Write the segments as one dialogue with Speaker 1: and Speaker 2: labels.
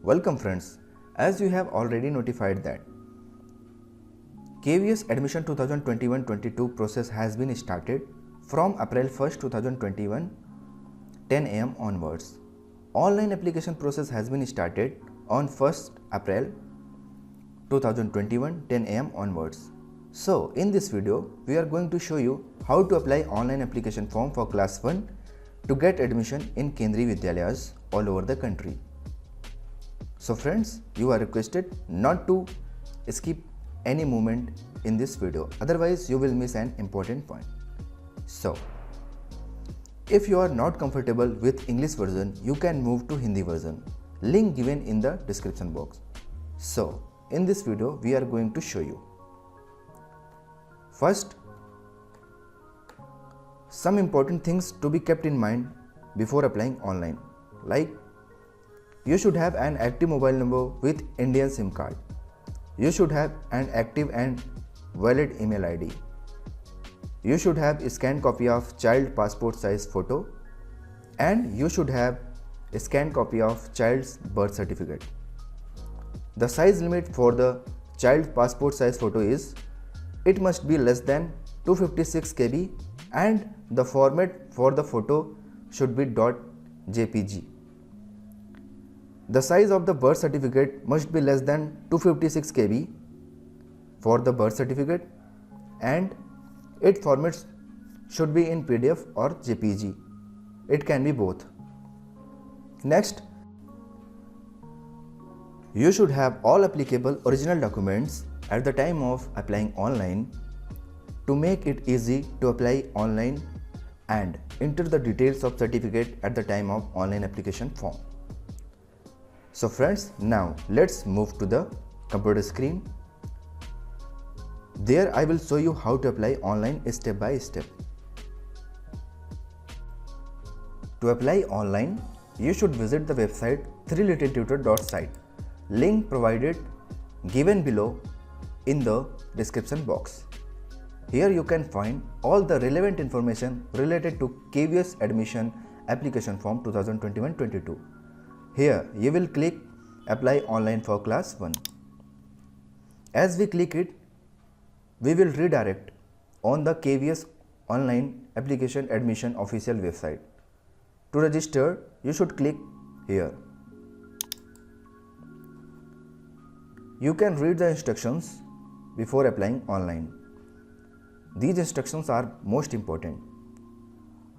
Speaker 1: Welcome friends, as you have already notified that KVS admission 2021-22 process has been started from April 1st, 2021, 10 am onwards. Online application process has been started on 1st April 2021, 10 am onwards. So, in this video, we are going to show you how to apply online application form for class 1 to get admission in Kendriya Vidyalayas all over the country. So friends, you are requested not to skip any moment in this video, otherwise you will miss an important point. So, if you are not comfortable with English version, you can move to Hindi version, link given in the description box. So, in this video, we are going to show you. First, some important things to be kept in mind before applying online, like you should have an active mobile number with Indian SIM card. You should have an active and valid email ID. You should have a scanned copy of child passport size photo, and you should have a scanned copy of child's birth certificate. The size limit for the child passport size photo is it must be less than 256 KB and the format for the photo should be .jpg. The size of the birth certificate must be less than 256 KB for the birth certificate, and its formats should be in PDF or JPG. It can be both. Next, you should have all applicable original documents at the time of applying online to make it easy to apply online and enter the details of certificate at the time of online application form. So friends, now let's move to the computer screen. There I will show you how to apply online step by step. To apply online, you should visit the website 3littletutor.site. Link provided given below in the description box. Here you can find all the relevant information related to KVS admission application form 2021-22. Here you will click apply online for class 1. As we click it, we will redirect on the KVS online application admission official website. To register, you should click here. You can read the instructions before applying online. These instructions are most important.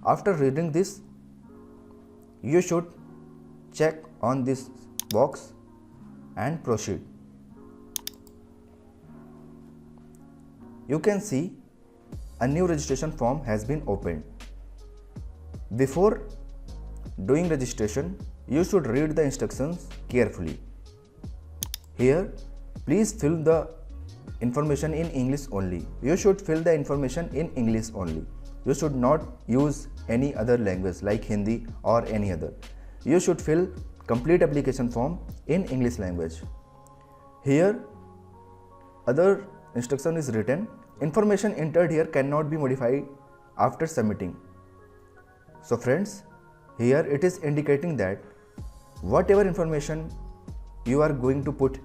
Speaker 1: After reading this, you should check on this box and proceed. You can see a new registration form has been opened. Before doing registration, you should read the instructions carefully. Here, please fill the information in English only. You should fill the information in English only. You should not use any other language like Hindi or any other. You should fill complete application form in English language. Here, other instruction is written. Information entered here cannot be modified after submitting. So friends, here it is indicating that whatever information you are going to put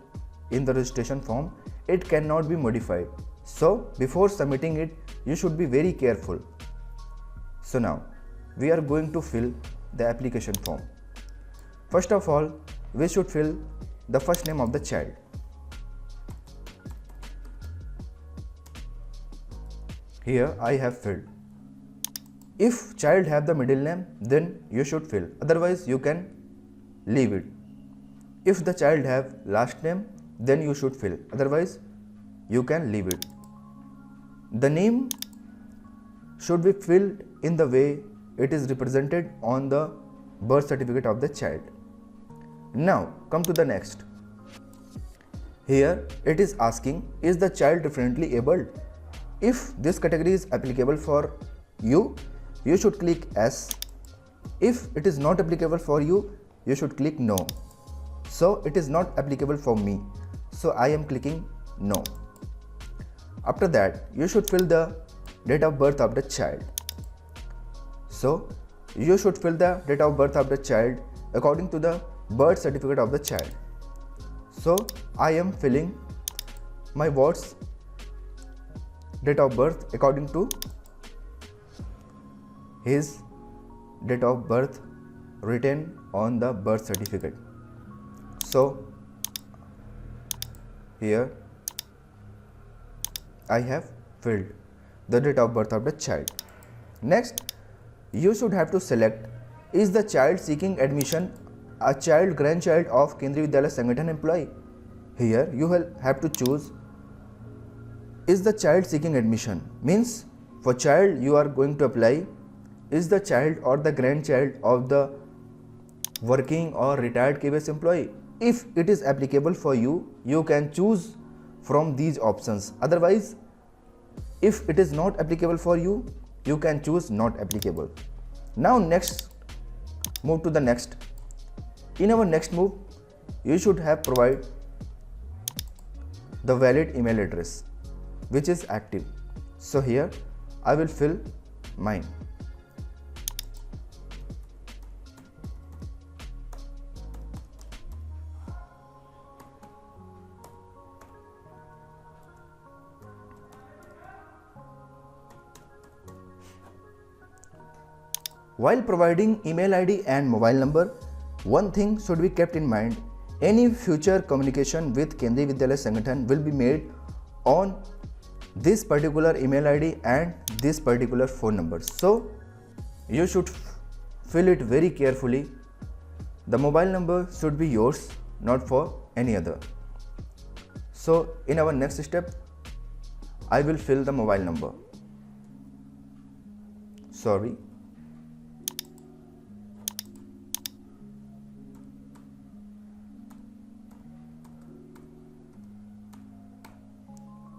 Speaker 1: in the registration form, it cannot be modified. So before submitting it, you should be very careful. So now, we are going to fill the application form. First of all, we should fill the first name of the child. Here I have filled. If child have the middle name, then you should fill, otherwise you can leave it. If the child have last name, then you should fill, otherwise you can leave it. The name should be filled in the way it is represented on the birth certificate of the child. Now come to the next. Here it is asking, is the child differently abled? If this category is applicable for you, you should click yes. If it is not applicable for you, you should click no. So it is not applicable for me, so I am clicking no. After that, you should fill the date of birth of the child. So you should fill the date of birth of the child according to the birth certificate of the child. So I am filling my ward's date of birth according to his date of birth written on the birth certificate. So here I have filled the date of birth of the child. Next, you should have to select, is the child seeking admission a child grandchild of Kendriya Vidyalaya Sangathan employee? Here you will have to choose, is the child seeking admission, means for child you are going to apply, is the child or the grandchild of the working or retired KVS employee. If it is applicable for you, you can choose from these options. Otherwise, if it is not applicable for you, you can choose not applicable. Now next, move to the next. In our next move, you should have provide the valid email address which is active. So here I will fill mine. While providing email ID and mobile number, one thing should be kept in mind. Any future communication with Kendriya Vidyalaya Sangathan will be made on this particular email ID and this particular phone number. So you should fill it very carefully. The mobile number should be yours, not for any other. So in our next step, I will fill the mobile number. Sorry.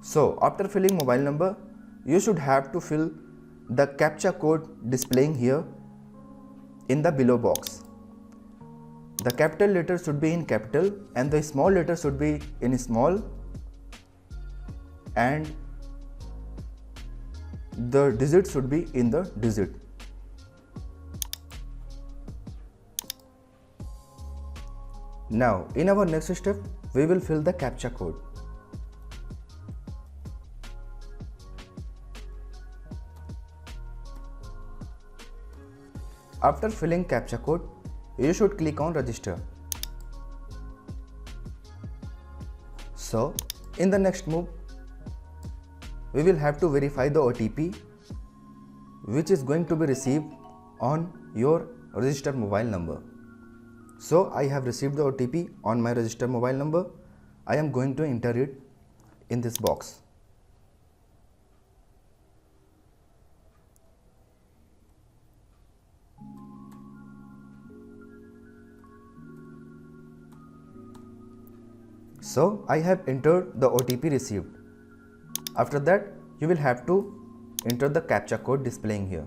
Speaker 1: So after filling mobile number, you should have to fill the CAPTCHA code displaying here in the below box. The capital letter should be in capital and the small letter should be in small, and the digit should be in the digit. Now in our next step, we will fill the CAPTCHA code. After filling CAPTCHA code, you should click on register. So in the next move, we will have to verify the OTP which is going to be received on your registered mobile number. So I have received the OTP on my registered mobile number. I am going to enter it in this box. So I have entered the OTP received. After that, you will have to enter the CAPTCHA code displaying here.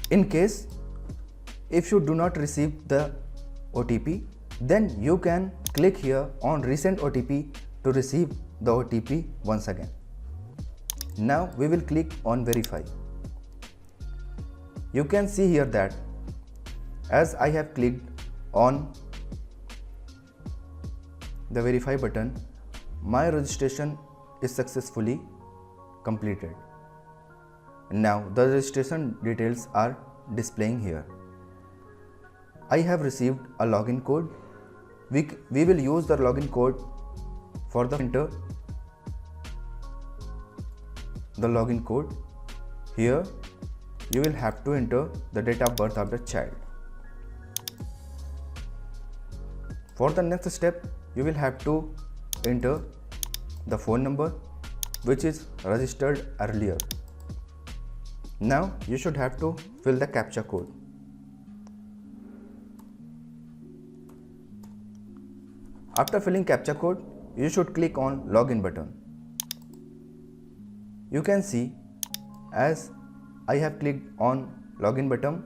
Speaker 1: In case if you do not receive the OTP, then you can click here on recent OTP to receive the OTP once again. Now we will click on verify. You can see here that as I have clicked on the verify button, my registration is successfully completed. Now the registration details are displaying here. I have received a login code. We will use the login code for the enter the login code. Here you will have to enter the date of birth of the child. For the next step, you will have to enter the phone number which is registered earlier. Now you should have to fill the CAPTCHA code. After filling CAPTCHA code, you should click on login button. You can see as I have clicked on login button,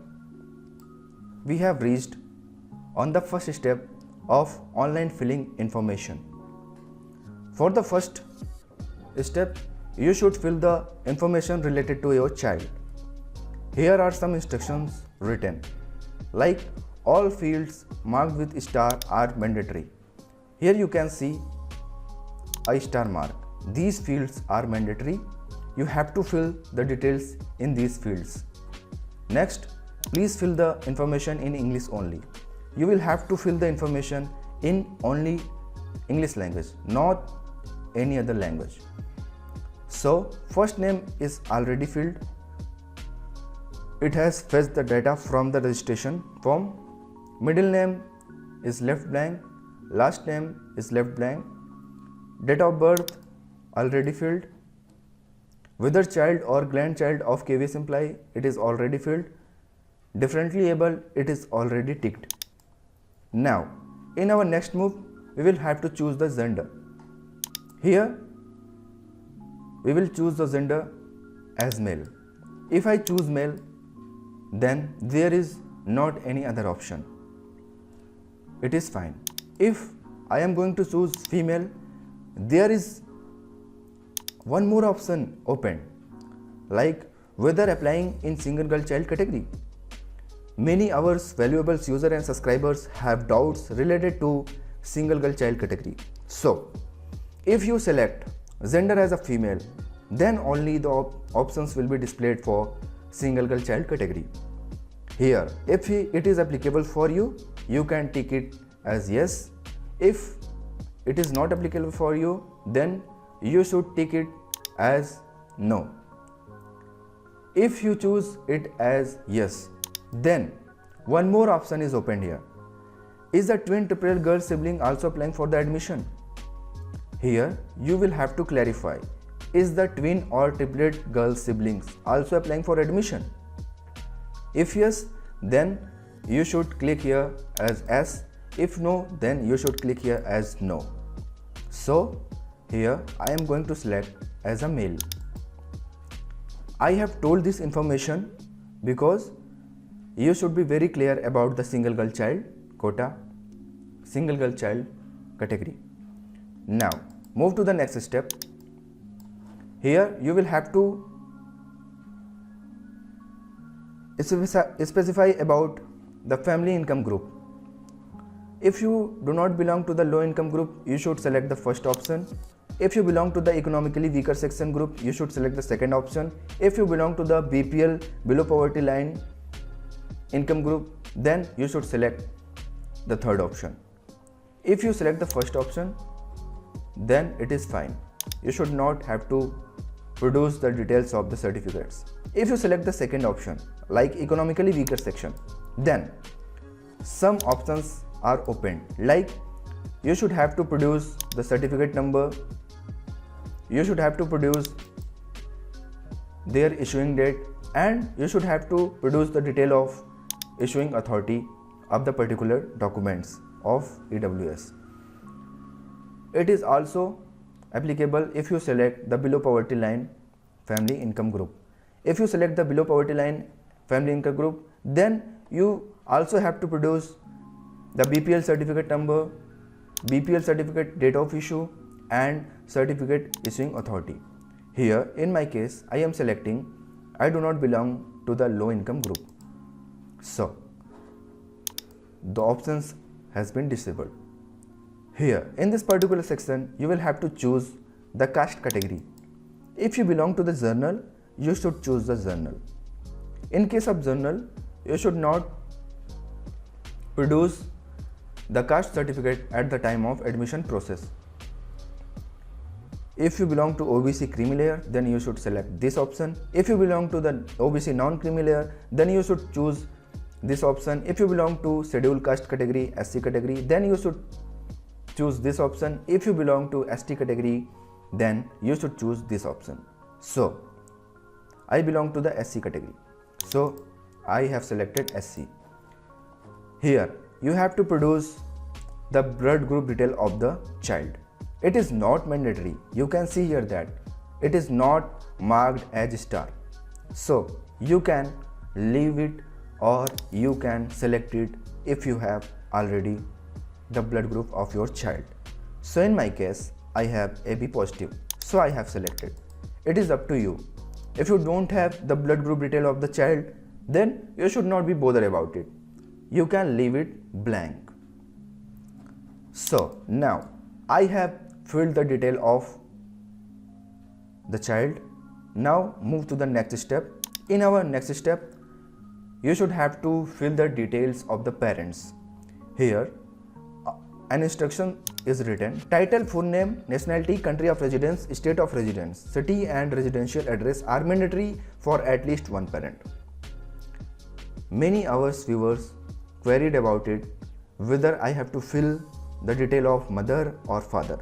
Speaker 1: we have reached on the first step of online filling information. For the first step, you should fill the information related to your child. Here are some instructions written, like all fields marked with star are mandatory. Here you can see a star mark. These fields are mandatory. You have to fill the details in these fields. Next, please fill the information in English only. You will have to fill the information in only English language, not any other language. So, first name is already filled. It has fetched the data from the registration form. Middle name is left blank. Last name is left blank. Date of birth already filled. Whether child or grandchild of KVS employee, it is already filled. Differently able, it is already ticked. Now, in our next move, we will have to choose the gender. Here, we will choose the gender as male. If I choose male, then there is not any other option. It is fine. If I am going to choose female, there is one more option open, like whether applying in single girl child category. Many ours valuable users and subscribers have doubts related to single girl child category. So, if you select gender as a female, then only the options will be displayed for single girl child category. Here, if it is applicable for you, you can tick it as yes. If it is not applicable for you, then you should tick it as no. If you choose it as yes, then one more option is opened here. Is the twin triplet girl sibling also applying for the admission? Here you will have to clarify, is the twin or triplet girl siblings also applying for admission? If yes, then you should click here as yes. If no, then you should click here as no. So here I am going to select as a male. I have told this information because you should be very clear about the single girl child quota, single girl child category. Now move to the next step. Here you will have to specify about the family income group. If you do not belong to the low income group, you should select the first option. If you belong to the economically weaker section group, you should select the second option. If you belong to the BPL, below poverty line income group, then you should select the third option. If you select the first option, then it is fine. You should not have to produce the details of the certificates. If you select the second option, like economically weaker section, then some options are open, like you should have to produce the certificate number, you should have to produce their issuing date, and you should have to produce the detail of issuing authority of the particular documents of EWS. It is also applicable if you select the below poverty line family income group. If you select the below poverty line family income group, then you also have to produce the BPL certificate number, BPL certificate date of issue, and certificate issuing authority. Here in my case, I am selecting I do not belong to the low income group. So the options has been disabled. Here in this particular section, you will have to choose the caste category. If you belong to the journal, you should choose the journal. In case of journal, you should not produce the caste certificate at the time of admission process. If you belong to OBC creamy layer, then you should select this option. If you belong to the OBC non-creamy layer, then you should choose this option. If you belong to scheduled caste category, SC category, then you should choose this option. If you belong to ST category, then you should choose this option. So I belong to the SC category, so I have selected SC. Here you have to produce the blood group detail of the child. It is not mandatory. You can see here that it is not marked as star. So you can leave it or you can select it if you have already the blood group of your child. So in my case, I have AB positive, so I have selected. It is up to you. If you don't have the blood group detail of the child, then you should not be bothered about it. You can leave it blank. So now I have filled the detail of the child. Now move to the next step. In our next step, you should have to fill the details of the parents. Here an instruction is written: title, full name, nationality, country of residence, state of residence, city and residential address are mandatory for at least one parent. Many our viewers queried about it, whether I have to fill the detail of mother or father.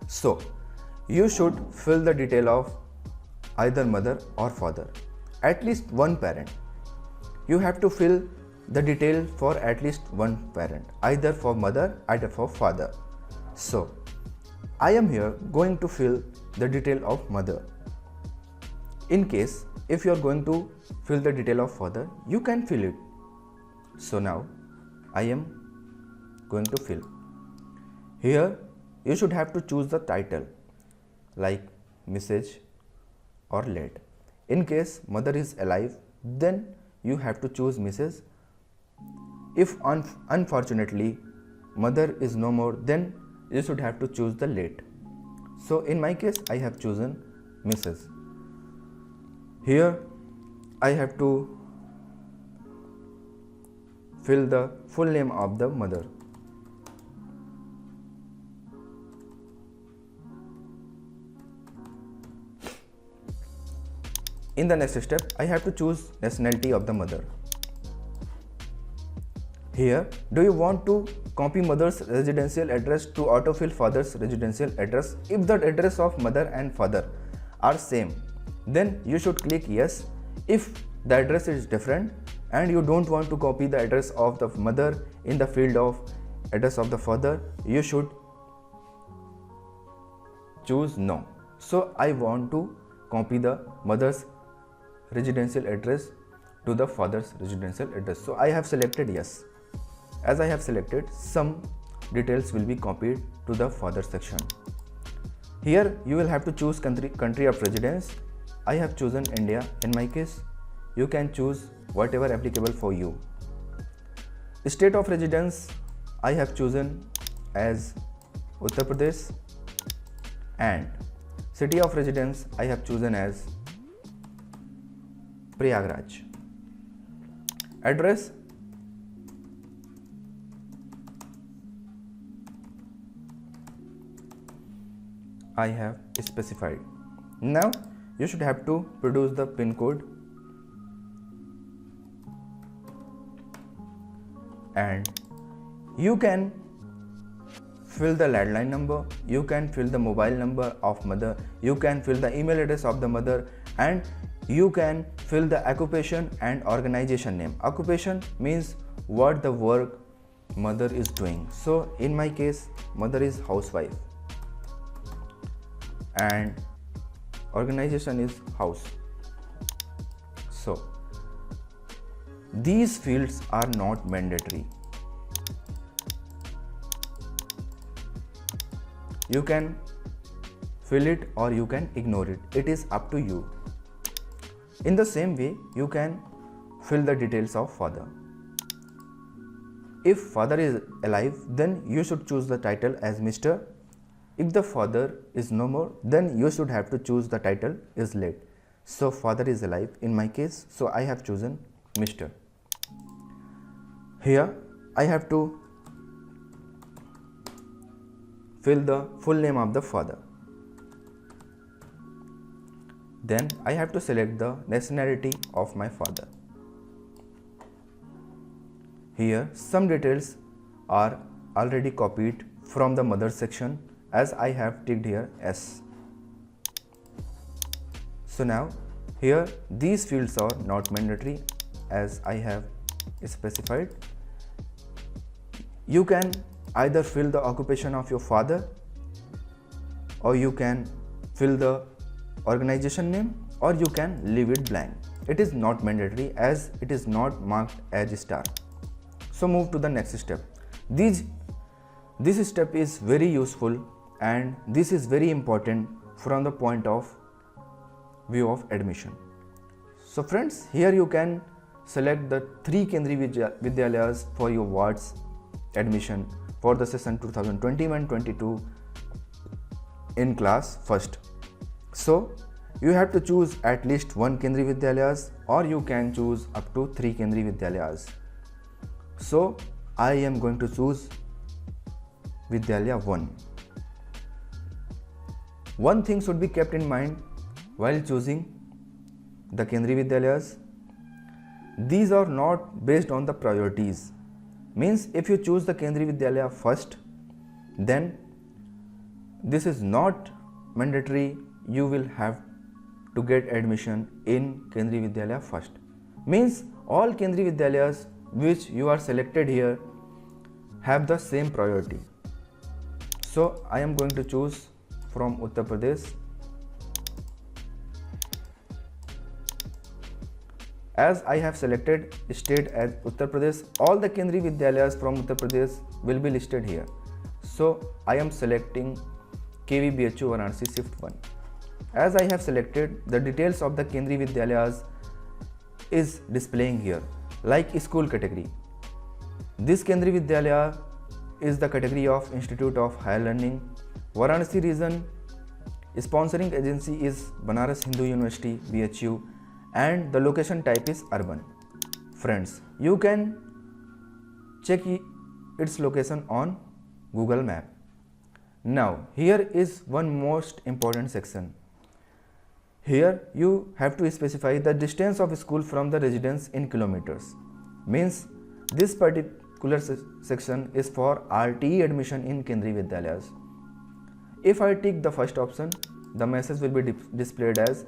Speaker 1: So you should fill the detail of either mother or father, at least one parent. You have to fill the detail for at least one parent, either for mother, either for father. So I am here going to fill the detail of mother. In case if you are going to fill the detail of father, you can fill it. So now I am going to fill. Here you should have to choose the title like Mrs. or late. In case mother is alive, then you have to choose Mrs. If unfortunately mother is no more, then you should have to choose the late. So in my case I have chosen Mrs. Here I have to fill the full name of the mother. In the next step, I have to choose nationality of the mother. Here, do you want to copy mother's residential address to autofill father's residential address? If the address of mother and father are same, then you should click yes. If the address is different and you don't want to copy the address of the mother in the field of address of the father, you should choose no. So I want to copy the mother's residential address to the father's residential address. So I have selected yes. As I have selected, some details will be copied to the father section. Here you will have to choose country of residence. I have chosen India. In my case, you can choose whatever applicable for you. State of residence I have chosen as Uttar Pradesh, and city of residence I have chosen as Prayagraj. Address I have specified. Now you should have to produce the PIN code and you can fill the landline number, you can fill the mobile number of mother, you can fill the email address of the mother, and you can fill the occupation and organization name. Occupation means what the work mother is doing. So in my case, mother is housewife and organization is house. So these fields are not mandatory. You can fill it or you can ignore it. It is up to you. In the same way, you can fill the details of father. If father is alive, then you should choose the title as Mr. If the father is no more, then you should have to choose the title is late. So father is alive in my case, so I have chosen Mr. Here I have to fill the full name of the father. Then I have to select the nationality of my father. Here some details are already copied from the mother section, as I have ticked here S. So now here these fields are not mandatory as I have specified. You can either fill the occupation of your father, or you can fill the organization name, or you can leave it blank. It is not mandatory as it is not marked as star. So move to the next step. This step is very useful and this is very important from the point of view of admission. So friends, here you can select the 3 Kendriya Vidyalayas for your wards admission for the session 2021-22 in class first. So you have to choose at least 1 Kendriya Vidyalayas, or you can choose up to 3 Kendriya Vidyalayas. So I am going to choose Vidyalaya 1. One thing should be kept in mind while choosing the Kendriya Vidyalayas. These are not based on the priorities. Means if you choose the Kendriya Vidyalaya first, then this is not mandatory. You will have to get admission in Kendriya Vidyalaya first. Means all Kendriya Vidyalayas which you are selected here have the same priority. So I am going to choose from Uttar Pradesh. As I have selected state as Uttar Pradesh, all the Kendriya Vidyalayas from Uttar Pradesh will be listed here. So I am selecting KVBHU Varanasi Shift 1. As I have selected, the details of the Kendriya Vidyalayas is displaying here, like school category. This Kendriya Vidyalaya is the category of Institute of Higher Learning. Varanasi region sponsoring agency is Banaras Hindu University BHU, and the location type is urban. Friends, you can check its location on Google Map. Now here is one most important section. Here you have to specify the distance of school from the residence in kilometers. Means this particular section is for RTE admission in Kendriya Vidyalayas. If I tick the first option, the message will be displayed as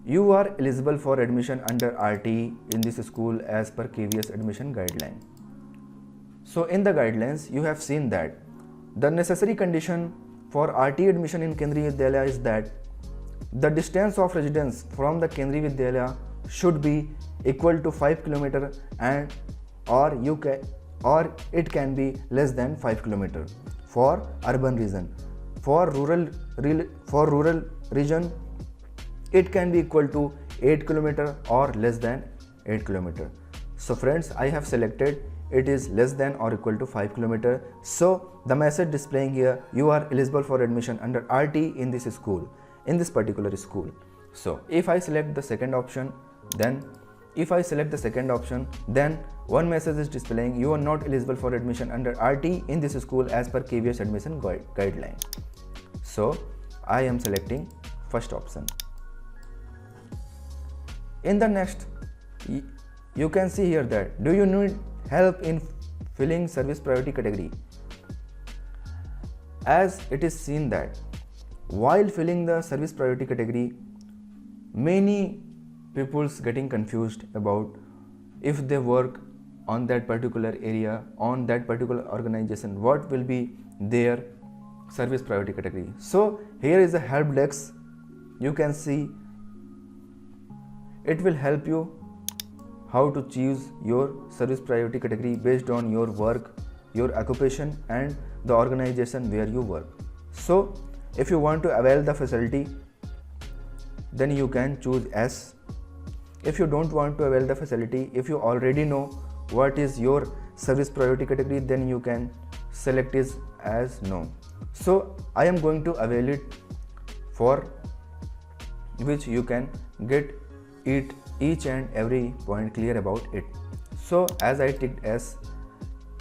Speaker 1: you are eligible for admission under RTE in this school as per KVS admission guideline. So in the guidelines, you have seen that the necessary condition for RTE admission in Kendriya Vidyalaya is that the distance of residence from the Kendriya Vidyalaya should be equal to 5 km and or it can be less than 5 km for urban region. For rural region, it can be equal to 8 km or less than 8 km. So friends, I have selected it is less than or equal to 5 km. So the message displaying here, you are eligible for admission under RT in this school, in this particular school. So if I select the second option, then one message is displaying you are not eligible for admission under RT in this school as per KVS admission guideline. So I am selecting first option. In the next, you can see here that do you need help in filling service priority category? As it is seen that while filling the service priority category, many people's getting confused about if they work on that particular area, on that particular organization, what will be their service priority category. So here is a help desk. You can see it will help you how to choose your service priority category based on your work, your occupation and the organization where you work. So if you want to avail the facility, then you can choose S. If you don't want to avail the facility, if you already know what is your service priority category, then you can select it as no. So I am going to avail it, for which you can get it each and every point clear about it. So as I ticked S,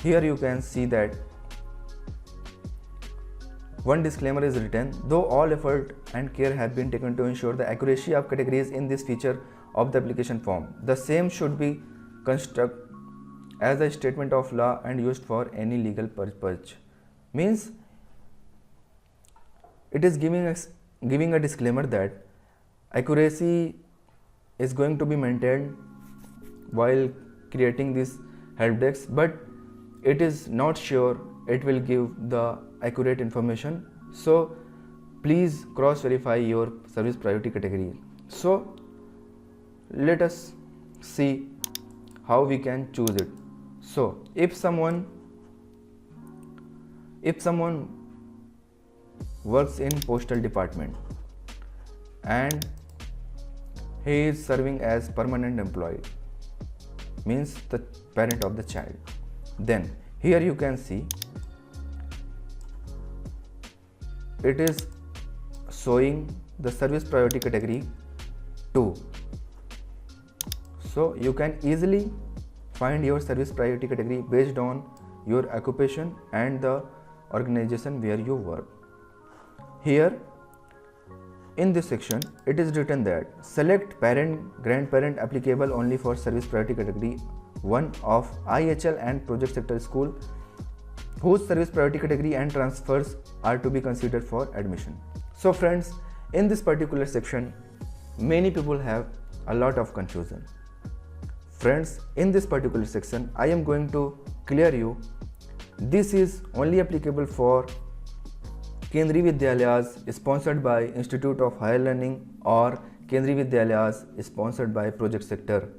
Speaker 1: here you can see that one disclaimer is written: though all effort and care have been taken to ensure the accuracy of categories in this feature of the application form, the same should be construed as a statement of law and used for any legal purpose. Means it is giving a disclaimer that accuracy is going to be maintained while creating this help desk, but it is not sure it will give the accurate information. So please cross verify your service priority category. So let us see how we can choose it. So if someone works in postal department and he is serving as permanent employee, means the parent of the child. Then here you can see it is showing the service priority category 2. So you can easily find your service priority category based on your occupation and the organization where you work. Here in this section it is written that select parent grandparent applicable only for service priority category 1 of IHL and project sector school whose service priority category and transfers are to be considered for admission. So friends, in this particular section many people have a lot of confusion. Friends, in this particular section I am going to clear you. This is only applicable for Kendriya Vidyalayas sponsored by Institute of Higher Learning or Kendriya Vidyalayas sponsored by project sector.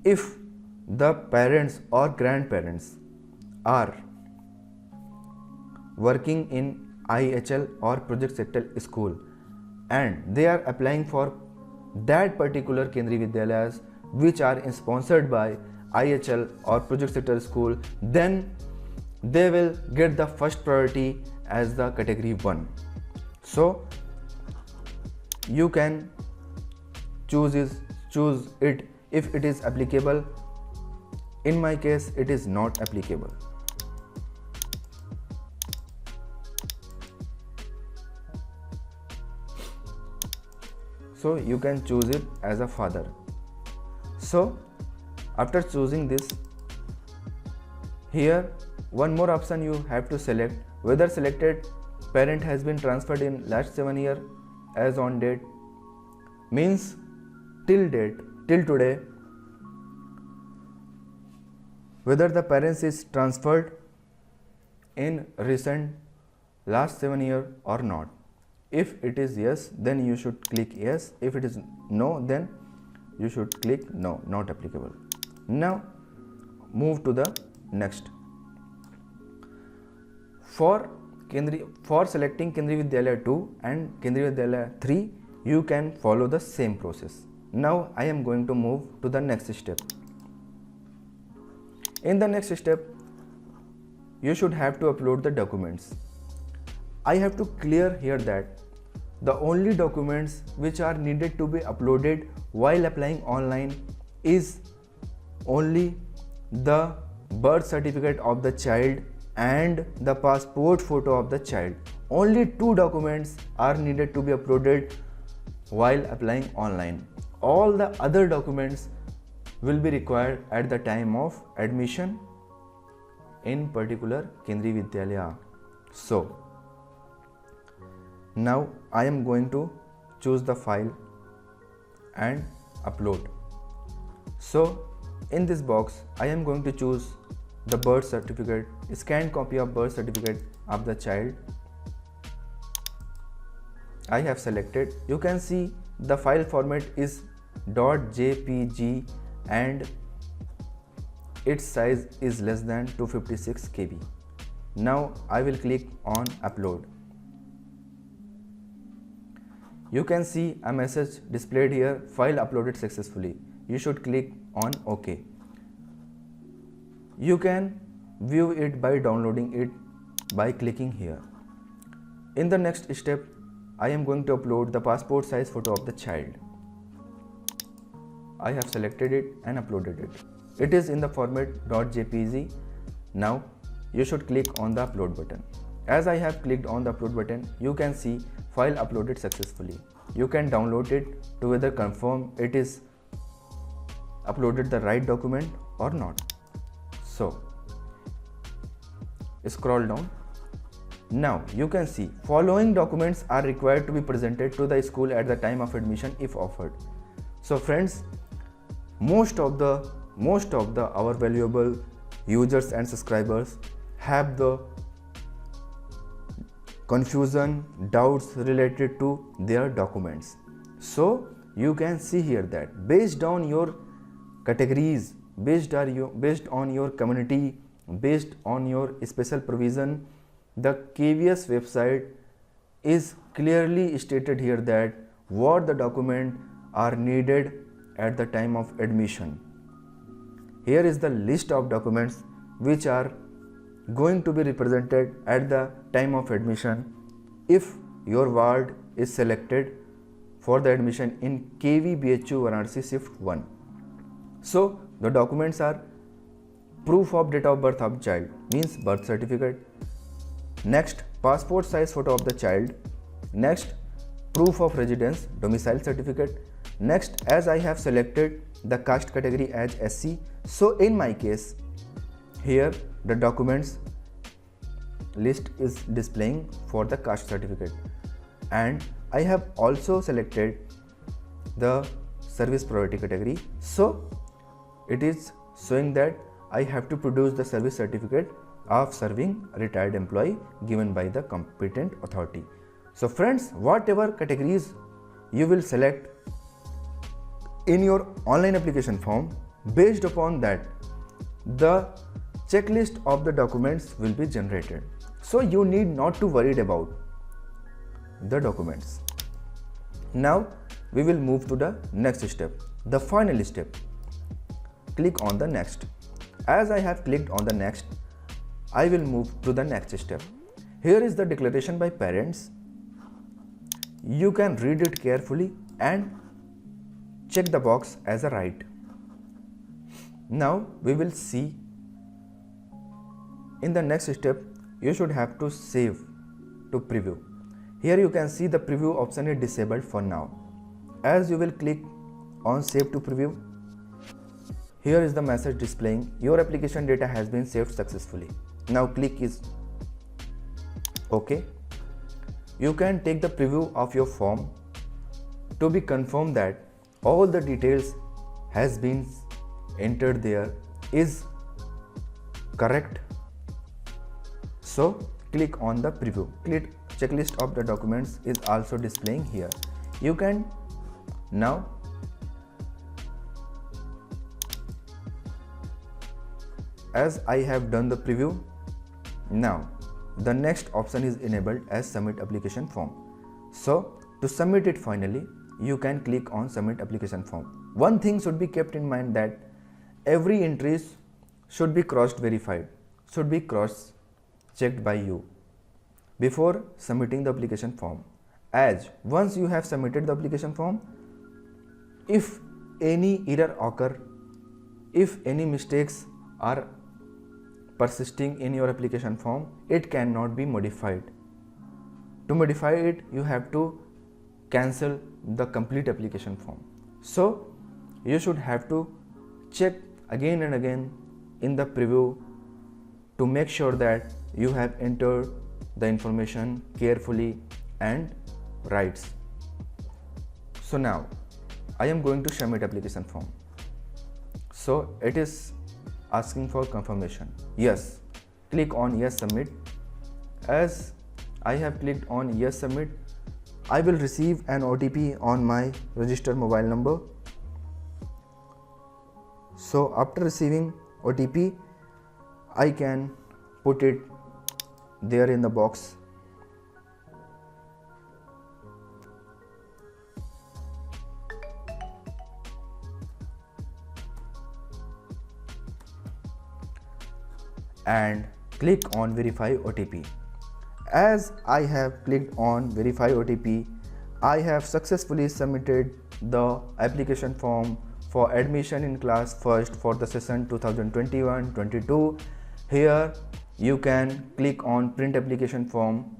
Speaker 1: If the parents or grandparents are working in IHL or project sector school and they are applying for that particular Kendriya Vidyalayas which are sponsored by IHL or project sector school, then they will get the first priority as the category 1. So you can choose it if it is applicable. In my case it is not applicable. So you can choose it as a father. So after choosing this, here one more option you have to select, whether selected parent has been transferred in last 7 years as on date, means till today, whether the parents is transferred in recent last 7 years or not. If it is yes, then you should click yes. If it is no, then you should click no, not applicable. Now move to the next. For selecting Kendriya Vidyalaya 2 and Kendriya Vidyalaya 3, you can follow the same process. Now I am going to move to the next step. In the next step, you should have to upload the documents. I have to clear here that the only documents which are needed to be uploaded while applying online is only the birth certificate of the child and the passport photo of the child. Only 2 documents are needed to be uploaded while applying online. All the other documents will be required at the time of admission in particular Kendriya Vidyalaya. So now I am going to choose the file and upload. So in this box I am going to choose the birth certificate, scanned copy of birth certificate of the child. I have selected. You can see the file format is .jpg and its size is less than 256 KB. Now I will click on upload. You can see a message displayed here, file uploaded successfully. You should click on OK. You can view it by downloading it by clicking here. In the next step, I am going to upload the passport size photo of the child. I have selected it and uploaded it. It is in the format .jpg. Now you should click on the upload button. As I have clicked on the upload button, you can see file uploaded successfully. You can download it to whether confirm it is uploaded the right document or not. So scroll down. Now you can see following documents are required to be presented to the school at the time of admission if offered. So friends, most of our valuable users and subscribers have the confusion, doubts related to their documents. So you can see here that based on your categories, based on your community, based on your special provision, the KVS website is clearly stated here that what the document are needed at the time of admission. Here is the list of documents which are going to be represented at the time of admission if your ward is selected for the admission in KVBHU Varanasi Shift 1. So the documents are proof of date of birth of child, means birth certificate. Next, passport size photo of the child. Next, proof of residence, domicile certificate. Next, as I have selected the caste category as SC, so in my case, here the documents list is displaying for the caste certificate, and I have also selected the service priority category, so it is showing that I have to produce the service certificate of serving a retired employee given by the competent authority. So friends, whatever categories you will select in your online application form, based upon that the checklist of the documents will be generated. So you need not to worry about the documents. Now we will move to the next step, the final step. Click on the next. As I have clicked on the next, I will move to the next step. Here is the declaration by parents. You can read it carefully and check the box as a right. Now we will see in the next step, you should have to save to preview. Here you can see the preview option is disabled for now. As you will click on save to preview, here is the message displaying your application data has been saved successfully. Now click is OK. You can take the preview of your form to be confirmed that all the details has been entered there is correct. So click on the preview. Click checklist of the documents is also displaying here. You can now as I have done the preview, now the next option is enabled as submit application form. So to submit it finally, you can click on submit application form. One thing should be kept in mind that every entries should be cross verified, should be cross checked by you before submitting the application form. As once you have submitted the application form, if any error occur, if any mistakes are persisting in your application form, it cannot be modified. To modify it, you have to cancel the complete application form. So you should have to check again and again in the preview to make sure that you have entered the information carefully and right. So now I am going to submit application form. So it is asking for confirmation. Yes, click on yes submit. As I have clicked on yes submit, I will receive an OTP on my registered mobile number. So after receiving OTP, I can put it there in the box. And click on verify OTP. As I have clicked on verify OTP, I have successfully submitted the application form for admission in class first for the session 2021-22. Here you can click on print application form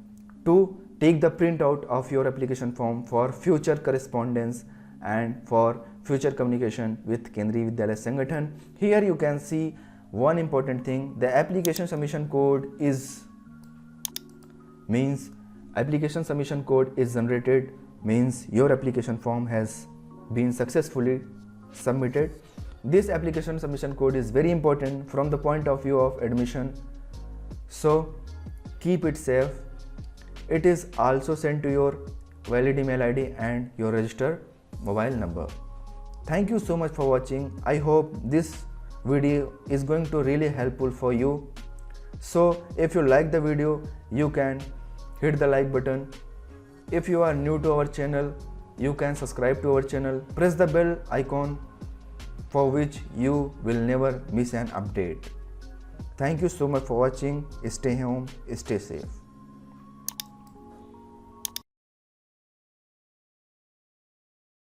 Speaker 1: to take the printout of your application form for future correspondence and for future communication with Kendriya Vidyalaya Sangathan. Here you can see one important thing, the application submission code is application submission code is generated, means your application form has been successfully submitted. This application submission code is very important from the point of view of admission, so keep it safe. It is also sent to your valid email ID and your registered mobile number. Thank you so much for watching. I hope this video is going to really helpful for you. So if you like the video, you can hit the like button If you are new to our channel, you can subscribe to our channel, press the bell icon for which you will never miss an update. Thank you so much for watching. Stay home, stay safe.